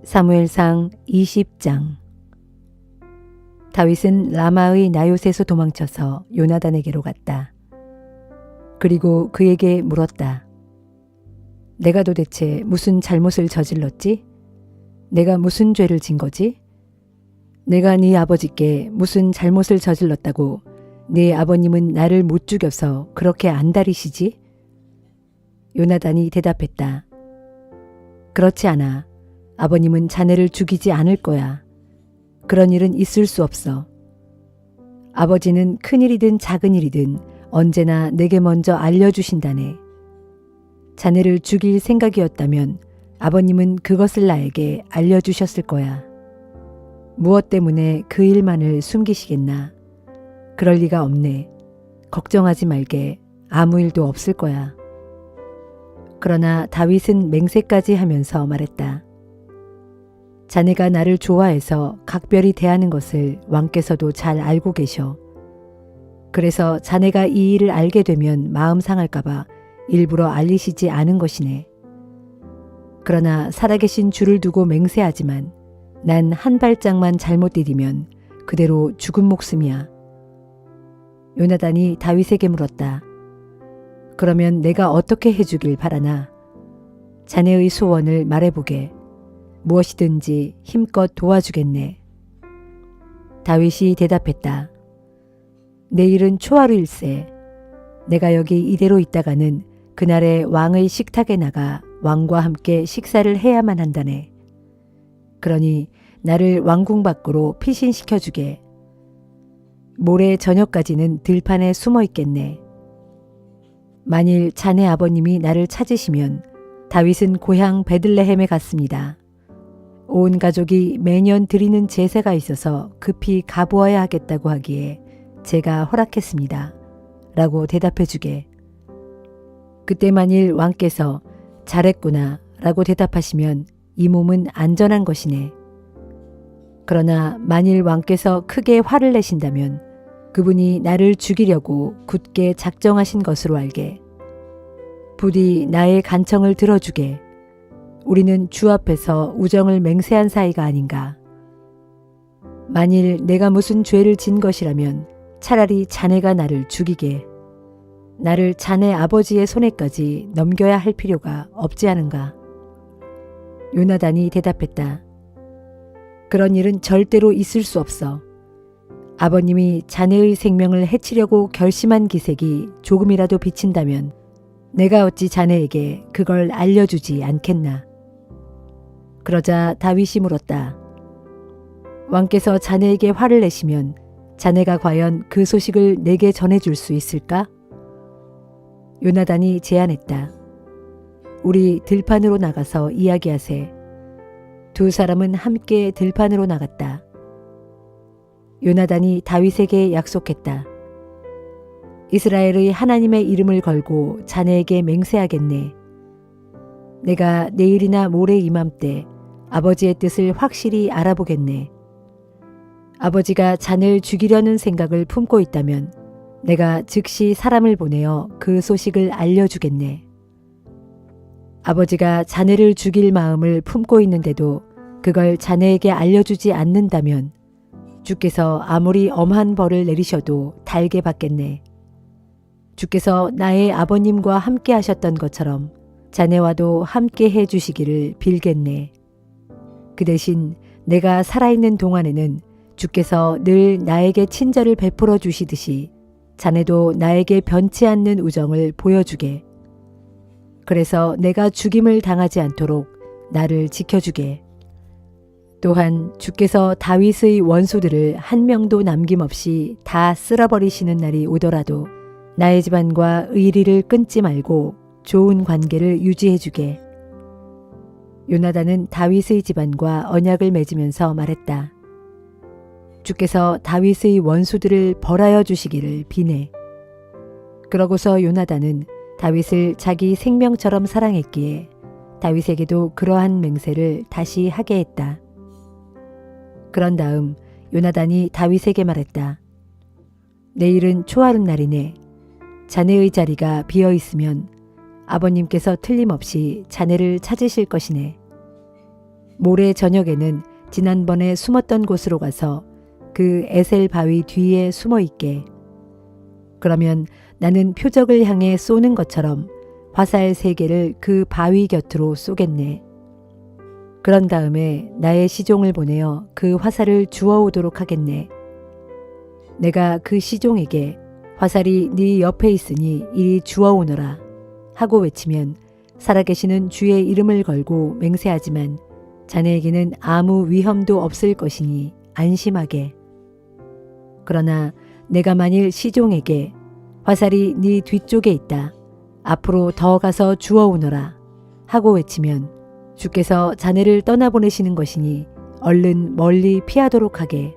사무엘상 20장. 다윗은 라마의 나요셋에서 도망쳐서 요나단에게로 갔다. 그리고 그에게 물었다. 내가 도대체 무슨 잘못을 저질렀지? 내가 무슨 죄를 진 거지? 내가 네 아버지께 무슨 잘못을 저질렀다고 네 아버님은 나를 못 죽여서 그렇게 안달이시지? 요나단이 대답했다. 그렇지 않아. 아버님은 자네를 죽이지 않을 거야. 그런 일은 있을 수 없어. 아버지는 큰일이든 작은 일이든 언제나 내게 먼저 알려주신다네. 자네를 죽일 생각이었다면 아버님은 그것을 나에게 알려주셨을 거야. 무엇 때문에 그 일만을 숨기시겠나. 그럴 리가 없네. 걱정하지 말게. 아무 일도 없을 거야. 그러나 다윗은 맹세까지 하면서 말했다. 자네가 나를 좋아해서 각별히 대하는 것을 왕께서도 잘 알고 계셔. 그래서 자네가 이 일을 알게 되면 마음 상할까봐 일부러 알리시지 않은 것이네. 그러나 살아계신 주를 두고 맹세하지만 난 한 발짝만 잘못 디디면 그대로 죽은 목숨이야. 요나단이 다윗에게 물었다. 그러면 내가 어떻게 해주길 바라나? 자네의 소원을 말해보게. 무엇이든지 힘껏 도와주겠네. 다윗이 대답했다. 내일은 초하루일세. 내가 여기 이대로 있다가는 그날에 왕의 식탁에 나가 왕과 함께 식사를 해야만 한다네. 그러니 나를 왕궁 밖으로 피신시켜주게. 모레 저녁까지는 들판에 숨어 있겠네. 만일 자네 아버님이 나를 찾으시면 다윗은 고향 베들레헴에 갔습니다. 온 가족이 매년 드리는 제사가 있어서 급히 가보아야 하겠다고 하기에 제가 허락했습니다. 라고 대답해 주게. 그때 만일 왕께서 잘했구나 라고 대답하시면 이 몸은 안전한 것이네. 그러나 만일 왕께서 크게 화를 내신다면 그분이 나를 죽이려고 굳게 작정하신 것으로 알게. 부디 나의 간청을 들어주게. 우리는 주 앞에서 우정을 맹세한 사이가 아닌가. 만일 내가 무슨 죄를 진 것이라면 차라리 자네가 나를 죽이게. 나를 자네 아버지의 손에까지 넘겨야 할 필요가 없지 않은가. 요나단이 대답했다. 그런 일은 절대로 있을 수 없어. 아버님이 자네의 생명을 해치려고 결심한 기색이 조금이라도 비친다면 내가 어찌 자네에게 그걸 알려주지 않겠나. 그러자 다윗이 물었다. 왕께서 자네에게 화를 내시면 자네가 과연 그 소식을 내게 전해줄 수 있을까? 요나단이 제안했다. 우리 들판으로 나가서 이야기하세. 두 사람은 함께 들판으로 나갔다. 요나단이 다윗에게 약속했다. 이스라엘의 하나님의 이름을 걸고 자네에게 맹세하겠네. 내가 내일이나 모레 이맘때 아버지의 뜻을 확실히 알아보겠네. 아버지가 자네를 죽이려는 생각을 품고 있다면 내가 즉시 사람을 보내어 그 소식을 알려주겠네. 아버지가 자네를 죽일 마음을 품고 있는데도 그걸 자네에게 알려주지 않는다면 주께서 아무리 엄한 벌을 내리셔도 달게 받겠네. 주께서 나의 아버님과 함께 하셨던 것처럼 자네와도 함께 해 주시기를 빌겠네. 그 대신 내가 살아있는 동안에는 주께서 늘 나에게 친절을 베풀어 주시듯이 자네도 나에게 변치 않는 우정을 보여주게. 그래서 내가 죽임을 당하지 않도록 나를 지켜주게. 또한 주께서 다윗의 원수들을 한 명도 남김없이 다 쓸어버리시는 날이 오더라도 나의 집안과 의리를 끊지 말고 좋은 관계를 유지해 주게. 요나단은 다윗의 집안과 언약을 맺으면서 말했다. 주께서 다윗의 원수들을 벌하여 주시기를 비네. 그러고서 요나단은 다윗을 자기 생명처럼 사랑했기에 다윗에게도 그러한 맹세를 다시 하게 했다. 그런 다음 요나단이 다윗에게 말했다. 내일은 초하룻날이네. 자네의 자리가 비어 있으면 아버님께서 틀림없이 자네를 찾으실 것이네. 모레 저녁에는 지난번에 숨었던 곳으로 가서 그 에셀 바위 뒤에 숨어 있게. 그러면 나는 표적을 향해 쏘는 것처럼 화살 3개를 그 바위 곁으로 쏘겠네. 그런 다음에 나의 시종을 보내어 그 화살을 주워오도록 하겠네. 내가 그 시종에게 화살이 네 옆에 있으니 이리 주워오너라 하고 외치면 살아계시는 주의 이름을 걸고 맹세하지만 자네에게는 아무 위험도 없을 것이니 안심하게. 그러나 내가 만일 시종에게 화살이 네 뒤쪽에 있다. 앞으로 더 가서 주워오너라 하고 외치면 주께서 자네를 떠나보내시는 것이니 얼른 멀리 피하도록 하게.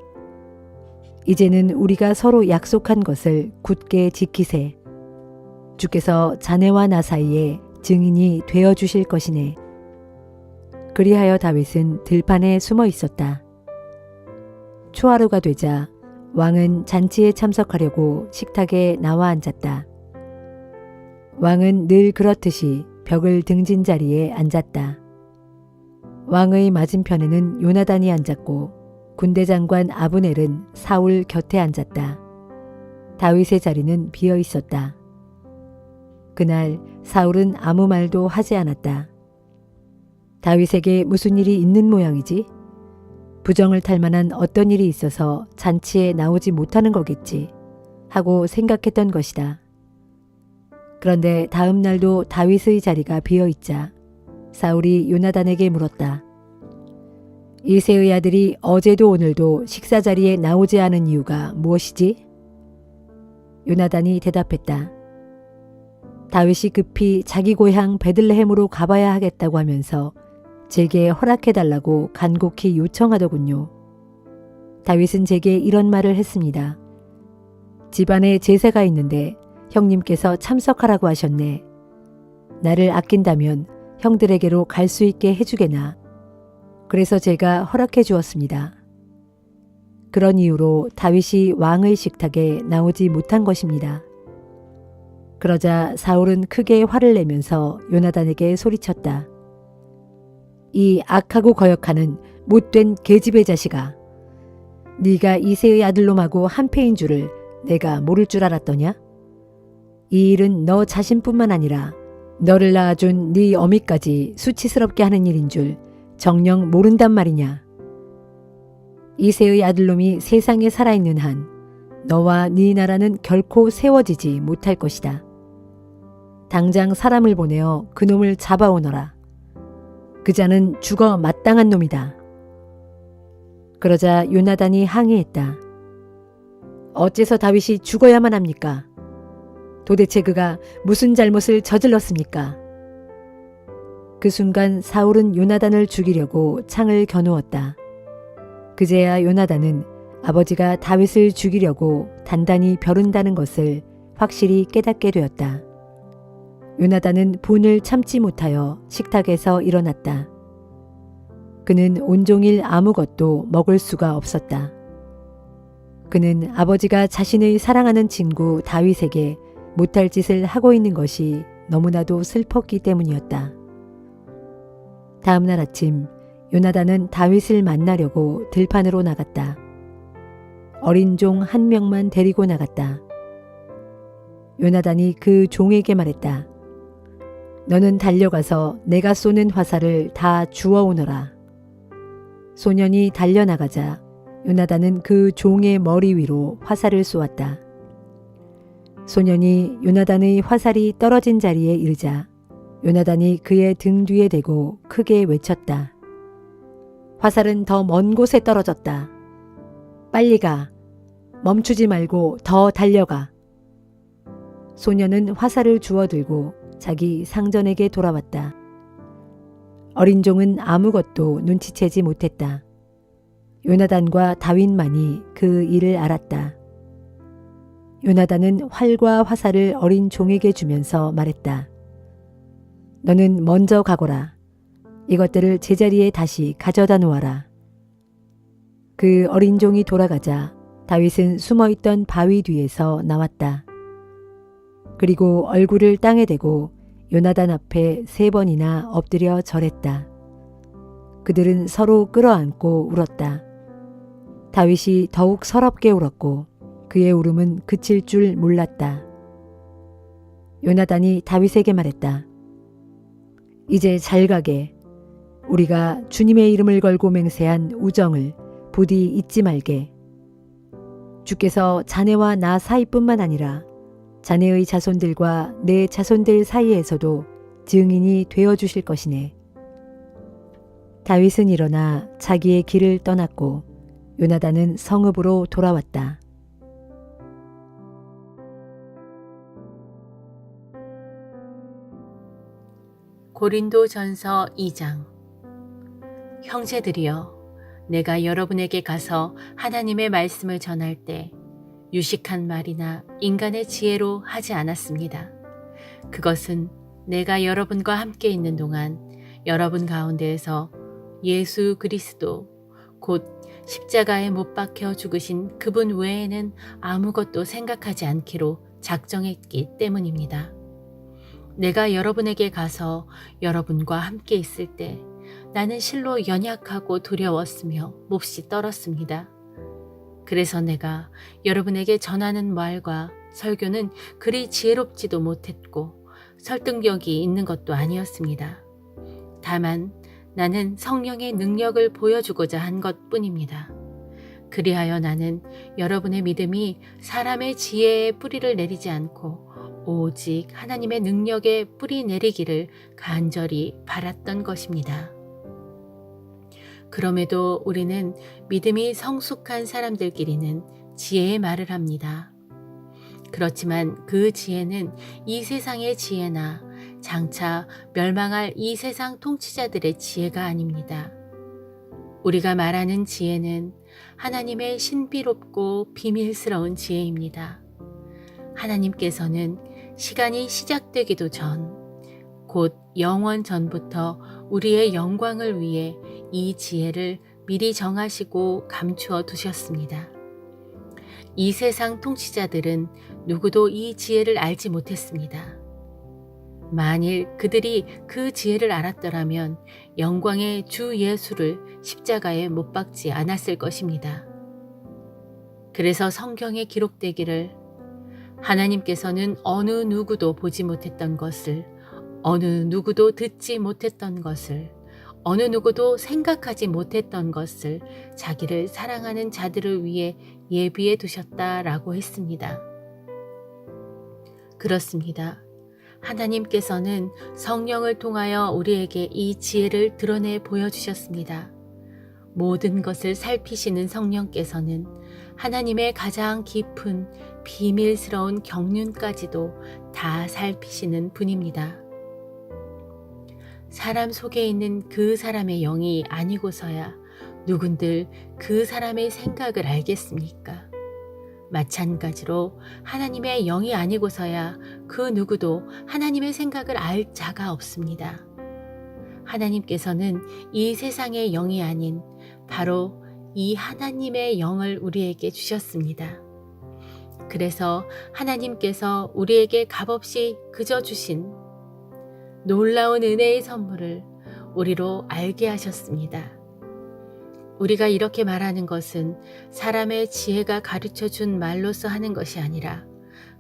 이제는 우리가 서로 약속한 것을 굳게 지키세. 주께서 자네와 나 사이에 증인이 되어 주실 것이네. 그리하여 다윗은 들판에 숨어 있었다. 초하루가 되자 왕은 잔치에 참석하려고 식탁에 나와 앉았다. 왕은 늘 그렇듯이 벽을 등진 자리에 앉았다. 왕의 맞은편에는 요나단이 앉았고 군대 장관 아브넬은 사울 곁에 앉았다. 다윗의 자리는 비어 있었다. 그날 사울은 아무 말도 하지 않았다. 다윗에게 무슨 일이 있는 모양이지? 부정을 탈 만한 어떤 일이 있어서 잔치에 나오지 못하는 거겠지 하고 생각했던 것이다. 그런데 다음 날도 다윗의 자리가 비어 있자 사울이 요나단에게 물었다. 이새의 아들이 어제도 오늘도 식사 자리에 나오지 않은 이유가 무엇이지? 요나단이 대답했다. 다윗이 급히 자기 고향 베들레헴으로 가봐야 하겠다고 하면서 제게 허락해달라고 간곡히 요청하더군요. 다윗은 제게 이런 말을 했습니다. 집안에 제사가 있는데 형님께서 참석하라고 하셨네. 나를 아낀다면 형들에게로 갈 수 있게 해주게나. 그래서 제가 허락해 주었습니다. 그런 이유로 다윗이 왕의 식탁에 나오지 못한 것입니다. 그러자 사울은 크게 화를 내면서 요나단에게 소리쳤다. 이 악하고 거역하는 못된 계집의 자식아. 네가 이새의 아들놈하고 한패인 줄을 내가 모를 줄 알았더냐? 이 일은 너 자신뿐만 아니라 너를 낳아준 네 어미까지 수치스럽게 하는 일인 줄 정녕 모른단 말이냐. 이새의 아들놈이 세상에 살아있는 한 너와 네 나라는 결코 세워지지 못할 것이다. 당장 사람을 보내어 그놈을 잡아오너라. 그 자는 죽어 마땅한 놈이다. 그러자 요나단이 항의했다. 어째서 다윗이 죽어야만 합니까? 도대체 그가 무슨 잘못을 저질렀습니까? 그 순간 사울은 요나단을 죽이려고 창을 겨누었다. 그제야 요나단은 아버지가 다윗을 죽이려고 단단히 벼른다는 것을 확실히 깨닫게 되었다. 요나단은 분을 참지 못하여 식탁에서 일어났다. 그는 온종일 아무것도 먹을 수가 없었다. 그는 아버지가 자신의 사랑하는 친구 다윗에게 못할 짓을 하고 있는 것이 너무나도 슬펐기 때문이었다. 다음 날 아침 요나단은 다윗을 만나려고 들판으로 나갔다. 어린 종 1명만 데리고 나갔다. 요나단이 그 종에게 말했다. 너는 달려가서 내가 쏘는 화살을 다 주워오너라. 소년이 달려나가자 요나단은 그 종의 머리 위로 화살을 쏘았다. 소년이 요나단의 화살이 떨어진 자리에 이르자 요나단이 그의 등 뒤에 대고 크게 외쳤다. 화살은 더 먼 곳에 떨어졌다. 빨리 가. 멈추지 말고 더 달려가. 소년은 화살을 주워들고 자기 상전에게 돌아왔다. 어린 종은 아무것도 눈치채지 못했다. 요나단과 다윗만이 그 일을 알았다. 요나단은 활과 화살을 어린 종에게 주면서 말했다. 너는 먼저 가거라. 이것들을 제자리에 다시 가져다 놓아라. 그 어린 종이 돌아가자 다윗은 숨어있던 바위 뒤에서 나왔다. 그리고 얼굴을 땅에 대고 요나단 앞에 3번이나 엎드려 절했다. 그들은 서로 끌어안고 울었다. 다윗이 더욱 서럽게 울었고 그의 울음은 그칠 줄 몰랐다. 요나단이 다윗에게 말했다. 이제 잘 가게. 우리가 주님의 이름을 걸고 맹세한 우정을 부디 잊지 말게. 주께서 자네와 나 사이뿐만 아니라 자네의 자손들과 내 자손들 사이에서도 증인이 되어 주실 것이네. 다윗은 일어나 자기의 길을 떠났고 요나단은 성읍으로 돌아왔다. 고린도전서 2장. 형제들이여, 내가 여러분에게 가서 하나님의 말씀을 전할 때 유식한 말이나 인간의 지혜로 하지 않았습니다. 그것은 내가 여러분과 함께 있는 동안 여러분 가운데에서 예수 그리스도 곧 십자가에 못 박혀 죽으신 그분 외에는 아무것도 생각하지 않기로 작정했기 때문입니다. 내가 여러분에게 가서 여러분과 함께 있을 때 나는 실로 연약하고 두려웠으며 몹시 떨었습니다. 그래서 내가 여러분에게 전하는 말과 설교는 그리 지혜롭지도 못했고 설득력이 있는 것도 아니었습니다. 다만 나는 성령의 능력을 보여주고자 한 것뿐입니다. 그리하여 나는 여러분의 믿음이 사람의 지혜에 뿌리를 내리지 않고 오직 하나님의 능력에 뿌리 내리기를 간절히 바랐던 것입니다. 그럼에도 우리는 믿음이 성숙한 사람들끼리는 지혜의 말을 합니다. 그렇지만 그 지혜는 이 세상의 지혜나 장차 멸망할 이 세상 통치자들의 지혜가 아닙니다. 우리가 말하는 지혜는 하나님의 신비롭고 비밀스러운 지혜입니다. 하나님께서는 시간이 시작되기도 전, 곧 영원 전부터 우리의 영광을 위해 이 지혜를 미리 정하시고 감추어 두셨습니다. 이 세상 통치자들은 누구도 이 지혜를 알지 못했습니다. 만일 그들이 그 지혜를 알았더라면 영광의 주 예수를 십자가에 못 박지 않았을 것입니다. 그래서 성경에 기록되기를 하나님께서는 어느 누구도 보지 못했던 것을, 어느 누구도 듣지 못했던 것을, 어느 누구도 생각하지 못했던 것을 자기를 사랑하는 자들을 위해 예비해 두셨다라고 했습니다. 그렇습니다. 하나님께서는 성령을 통하여 우리에게 이 지혜를 드러내 보여주셨습니다. 모든 것을 살피시는 성령께서는 하나님의 가장 깊은 비밀스러운 경륜까지도 다 살피시는 분입니다. 사람 속에 있는 그 사람의 영이 아니고서야 누군들 그 사람의 생각을 알겠습니까? 마찬가지로 하나님의 영이 아니고서야 그 누구도 하나님의 생각을 알 자가 없습니다. 하나님께서는 이 세상의 영이 아닌 바로 이 하나님의 영을 우리에게 주셨습니다. 그래서 하나님께서 우리에게 값없이 그저 주신 놀라운 은혜의 선물을 우리로 알게 하셨습니다. 우리가 이렇게 말하는 것은 사람의 지혜가 가르쳐 준 말로서 하는 것이 아니라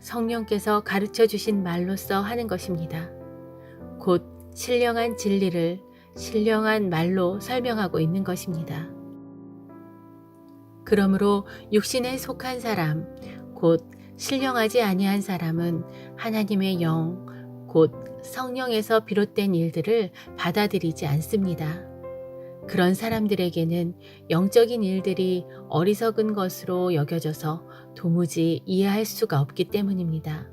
성령께서 가르쳐 주신 말로서 하는 것입니다. 곧 신령한 진리를 신령한 말로 설명하고 있는 것입니다. 그러므로 육신에 속한 사람, 곧 신령하지 아니한 사람은 하나님의 영, 곧 성령에서 비롯된 일들을 받아들이지 않습니다. 그런 사람들에게는 영적인 일들이 어리석은 것으로 여겨져서 도무지 이해할 수가 없기 때문입니다.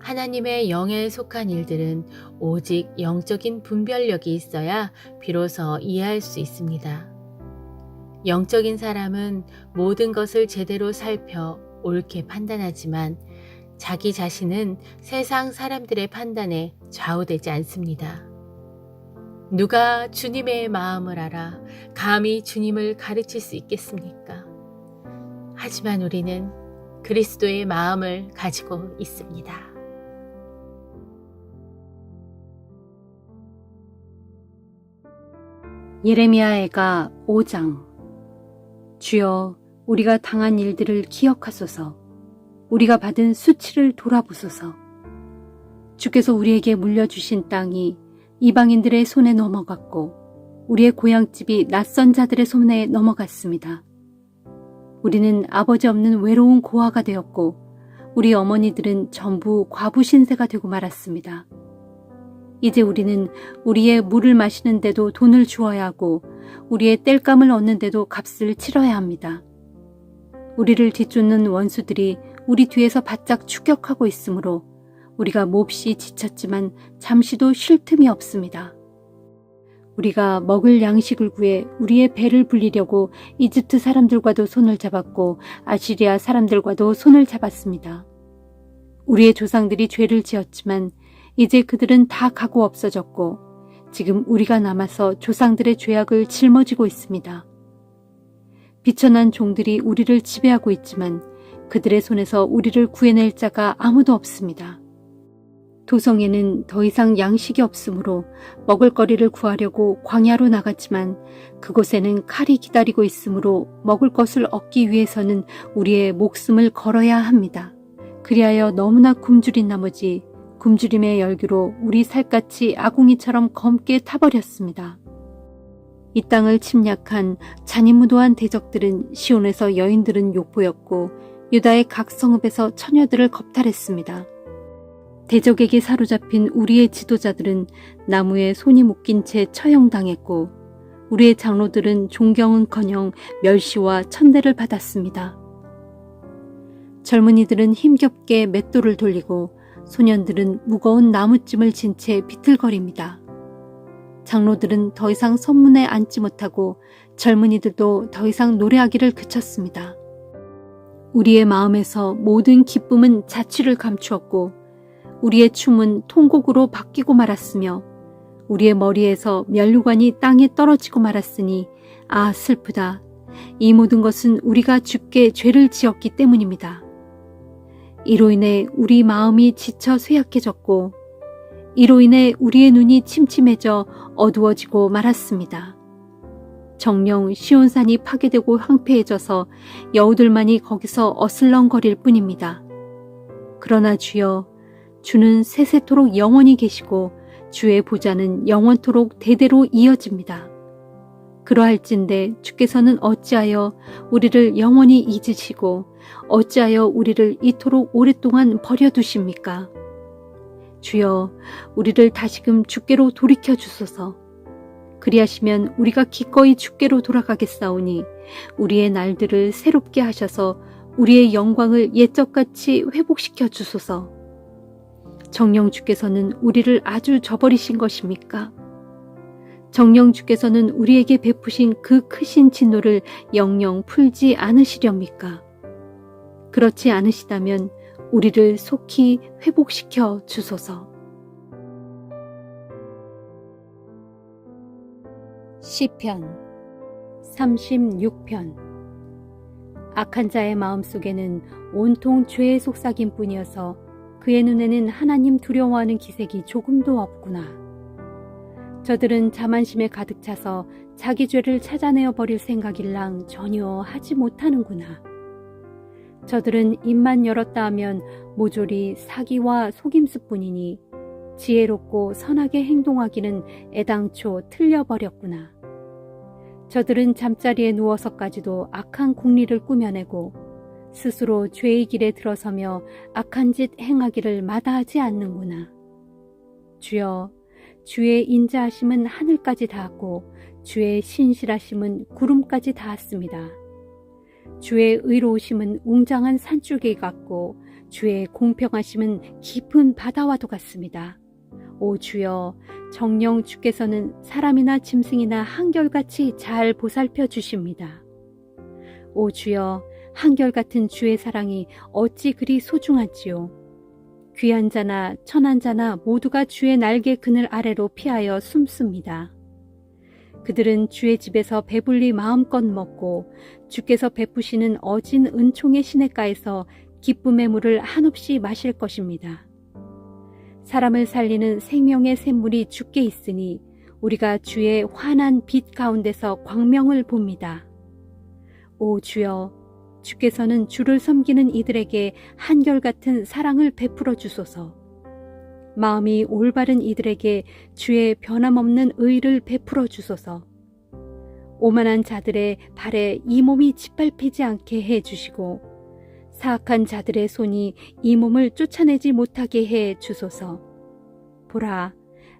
하나님의 영에 속한 일들은 오직 영적인 분별력이 있어야 비로소 이해할 수 있습니다. 영적인 사람은 모든 것을 제대로 살펴 옳게 판단하지만 자기 자신은 세상 사람들의 판단에 좌우되지 않습니다. 누가 주님의 마음을 알아 감히 주님을 가르칠 수 있겠습니까? 하지만 우리는 그리스도의 마음을 가지고 있습니다. 예레미야애가 5장. 주여, 우리가 당한 일들을 기억하소서. 우리가 받은 수치를 돌아보소서. 주께서 우리에게 물려주신 땅이 이방인들의 손에 넘어갔고 우리의 고향집이 낯선 자들의 손에 넘어갔습니다. 우리는 아버지 없는 외로운 고아가 되었고 우리 어머니들은 전부 과부 신세가 되고 말았습니다. 이제 우리는 우리의 물을 마시는데도 돈을 주어야 하고 우리의 땔감을 얻는데도 값을 치러야 합니다. 우리를 뒤쫓는 원수들이 우리 뒤에서 바짝 추격하고 있으므로 우리가 몹시 지쳤지만 잠시도 쉴 틈이 없습니다. 우리가 먹을 양식을 구해 우리의 배를 불리려고 이집트 사람들과도 손을 잡았고 아시리아 사람들과도 손을 잡았습니다. 우리의 조상들이 죄를 지었지만 이제 그들은 다 가고 없어졌고 지금 우리가 남아서 조상들의 죄악을 짊어지고 있습니다. 비천한 종들이 우리를 지배하고 있지만 그들의 손에서 우리를 구해낼 자가 아무도 없습니다. 도성에는 더 이상 양식이 없으므로 먹을거리를 구하려고 광야로 나갔지만 그곳에는 칼이 기다리고 있으므로 먹을 것을 얻기 위해서는 우리의 목숨을 걸어야 합니다. 그리하여 너무나 굶주린 나머지 굶주림의 열기로 우리 살갗이 아궁이처럼 검게 타버렸습니다. 이 땅을 침략한 잔인무도한 대적들은 시온에서 여인들은 욕보였고 유다의 각 성읍에서 처녀들을 겁탈했습니다. 대적에게 사로잡힌 우리의 지도자들은 나무에 손이 묶인 채 처형당했고 우리의 장로들은 존경은커녕 멸시와 천대를 받았습니다. 젊은이들은 힘겹게 맷돌을 돌리고 소년들은 무거운 나무찜을 진 채 비틀거립니다. 장로들은 더 이상 선문에 앉지 못하고 젊은이들도 더 이상 노래하기를 그쳤습니다. 우리의 마음에서 모든 기쁨은 자취를 감추었고 우리의 춤은 통곡으로 바뀌고 말았으며 우리의 머리에서 면류관이 땅에 떨어지고 말았으니 아 슬프다. 이 모든 것은 우리가 주께 죄를 지었기 때문입니다. 이로 인해 우리 마음이 지쳐 쇠약해졌고 이로 인해 우리의 눈이 침침해져 어두워지고 말았습니다. 정녕 시온산이 파괴되고 황폐해져서 여우들만이 거기서 어슬렁거릴 뿐입니다. 그러나 주여, 주는 세세토록 영원히 계시고 주의 보좌는 영원토록 대대로 이어집니다. 그러할진대 주께서는 어찌하여 우리를 영원히 잊으시고 어찌하여 우리를 이토록 오랫동안 버려두십니까? 주여, 우리를 다시금 주께로 돌이켜 주소서. 그리하시면 우리가 기꺼이 주께로 돌아가겠사오니 우리의 날들을 새롭게 하셔서 우리의 영광을 옛적같이 회복시켜 주소서. 정녕 주께서는 우리를 아주 저버리신 것입니까? 정녕 주께서는 우리에게 베푸신 그 크신 진노를 영영 풀지 않으시렵니까? 그렇지 않으시다면 우리를 속히 회복시켜 주소서. 시편 36편. 악한 자의 마음속에는 온통 죄의 속삭임 뿐이어서 그의 눈에는 하나님 두려워하는 기색이 조금도 없구나. 저들은 자만심에 가득 차서 자기 죄를 찾아내어 버릴 생각일랑 전혀 하지 못하는구나. 저들은 입만 열었다 하면 모조리 사기와 속임수뿐이니 지혜롭고 선하게 행동하기는 애당초 틀려버렸구나. 저들은 잠자리에 누워서까지도 악한 궁리를 꾸며내고 스스로 죄의 길에 들어서며 악한 짓 행하기를 마다하지 않는구나. 주여, 주의 인자하심은 하늘까지 닿았고 주의 신실하심은 구름까지 닿았습니다. 주의 의로우심은 웅장한 산줄기 같고 주의 공평하심은 깊은 바다와도 같습니다. 오 주여, 정녕 주께서는 사람이나 짐승이나 한결같이 잘 보살펴 주십니다. 오 주여, 한결같은 주의 사랑이 어찌 그리 소중하지요. 귀한 자나 천한 자나 모두가 주의 날개 그늘 아래로 피하여 숨습니다. 그들은 주의 집에서 배불리 마음껏 먹고 주께서 베푸시는 어진 은총의 시냇가에서 기쁨의 물을 한없이 마실 것입니다. 사람을 살리는 생명의 샘물이 주께 있으니 우리가 주의 환한 빛 가운데서 광명을 봅니다. 오 주여, 주께서는 주를 섬기는 이들에게 한결같은 사랑을 베풀어 주소서. 마음이 올바른 이들에게 주의 변함없는 의를 베풀어 주소서. 오만한 자들의 발에 이 몸이 짓밟히지 않게 해 주시고 사악한 자들의 손이 이 몸을 쫓아내지 못하게 해 주소서. 보라,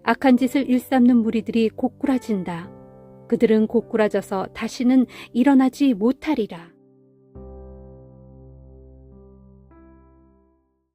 악한 짓을 일삼는 무리들이 고꾸라진다. 그들은 고꾸라져서 다시는 일어나지 못하리라.